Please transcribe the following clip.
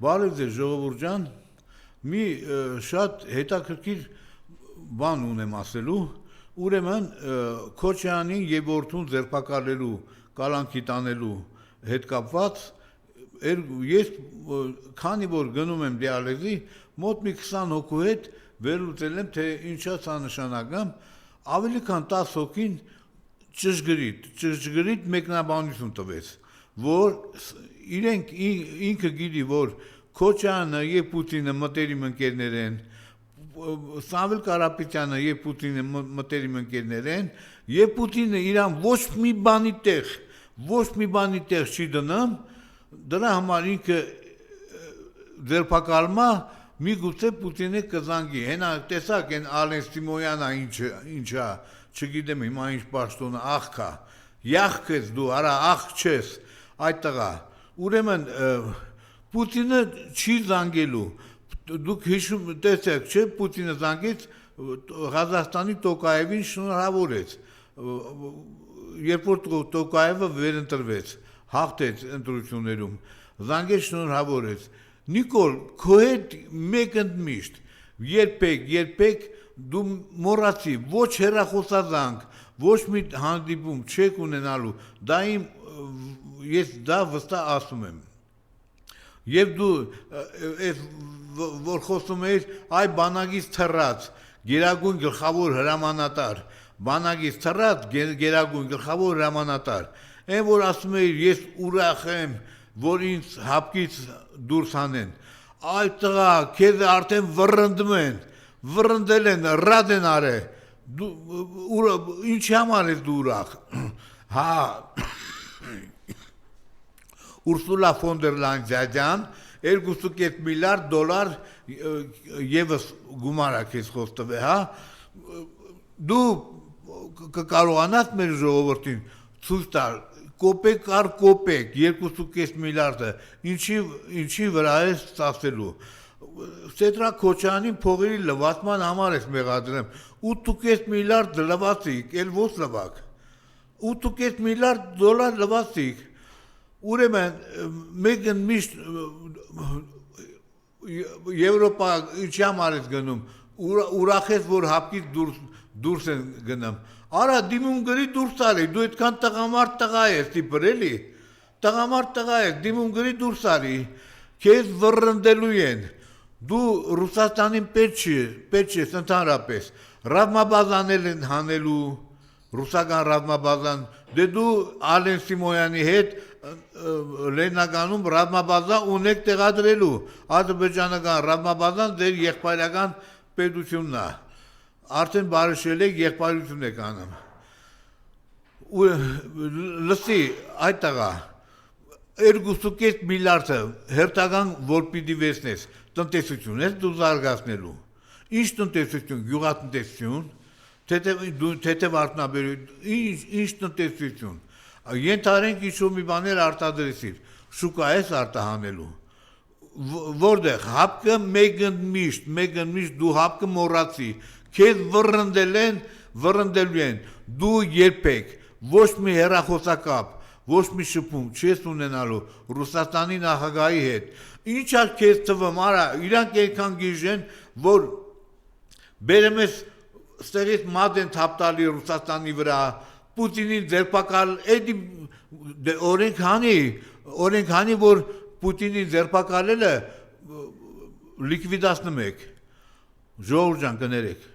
Բարև ձեզ ժողովուրդ ջան, մի շատ հետաքրքիր բան ունեմ ասելու, ուրեմն Քոչարյանին եւ որդուն ձերբակալելու, կալանքի տանելու հետ կապված ես քանի որ գնում եմ դիալեզի, մոտ մի 20 հոգու հետ վերլուծել եմ, թե ինչա սա նշանակում, ավելի քան 10 հոգին ճշգրիտ մեկնաբանություն տվեց, որ իրենք ինքը գիտի, որ Քոչարյանը եւ Պուտինը մտերիմ ընկերներ են, Սամվել Կարապետյանը եւ Պուտինը մտերիմ ընկերներ են, եւ Պուտինը իրան ոչ մի բանի տեղ չի դնում, դրա համար ինքը ձերբակալմա միգուցե Պուտինը կզանգի, հենա տեսակ են Ալեն Սիմոյանը ինչա, չգիտեմ հիմա ինչ պաշտոնը աղքա, յախքես դու, արա աղք չես, այդ տղա, ուրեմն Պուտինը չի զանգելու, դուք հիշում տեսեք, չէ, Պուտինը զանգեց Ղազախստանի Տոկաևին շնորհավորեց, երբ որ Տոկաևը վերընտրվեց, հաղթեց ընտրություններում, զանգեց շնորհավորեց, Նիկոլ, քո հետ մեկ ընդմիշտ, երբեք դու մոռացի, ոչ հեռախոսազանգ, ոչ մի հանդիպում չեք ունենալու, ես դա վստահ ասում եմ, եւ դու որ խոսում ես այ բանագից թռած գերագույն գլխավոր հրամանատար բանագից թռած գերագույն գլխավոր հրամանատար այն որ ասում ես ես ուրախ եմ որ ինձ հապկից դուրս հանեն այ տղա քեզ արդեն վռնդել են ռադ են արել դու ինչ համար ես դու ուրախ հա Ուրսուլա ֆոն դեր Լայն ջան 2.5 միլիարդ դոլար եւս գումար ա քեզ խոստվել, հա դու կկարողանաս մեր ժողովրդին ցույց տալ կոպեկ առ կոպեկ 2.5 միլիարդը ինչի վրա է ստացելու Սեդրա Քոչարյանին փողերի լվացման համար ես մեղադրեմ 8.5 միլիարդ լվացիկ, էլ ոչ լվակ 8.5 միլիարդ դոլար լվացիկ Ուրեմն մեկն միշտ Եվրոպա ինչի համար ես գնում ուրախ ես որ հապկից դուրս են գնում արա դիմում գրի դուրս արի դու այդքան տղամարդ տղա ես տիպր էլի տղամարդ տղա ես դիմում գրի դուրս արի քեզ վռնդելու են դու Ռուսաստանին պետք չես ընդհանրապես ռազմաբազանել են հանելու ռուսական ռազմաբազան դե դու Ալեն Սիմոյանի հետ Լեննագանում ռազմաբազա ունեք տեղադրելու ադրբեջանական ռազմաբազան ձեր եղբայրական պետությունն է արդեն բարեշել եք եղբայրություն եք անում լսի այդ տղա 2.5 միլիարդը հերթական որ պիտի վերցնես տնտեսություն ես դու զարգացնելու ինչ տնտեսություն գյուղատնտեսություն թեթև արտոնաբերություն ինչ տնտեսություն Ենթարենք ինչ-որ մի բաներ արտադրեցիր, շուկա ես արտահանելու, որտեղ հապկը մեկընդմիշտ դու հապկը մոռացի, քեզ վռնդելու են, դու երբեք, ոչ մի հեռախոսակապ, ոչ մի շփում չես ունենալու Ռուսաստանի նախագահի հետ, ինչ ալ քեզ թվում, արա, իրանք այնքան գիժ են, որ բերեմ ես ստեղից մադ են թափտալի Ռուսաստանի վրա, Պուտինին ձերբակալ օրենք հանի որ Պուտինին ձերբակալելը լիկվիդացնում եք ժողովուրդ ջան կներեք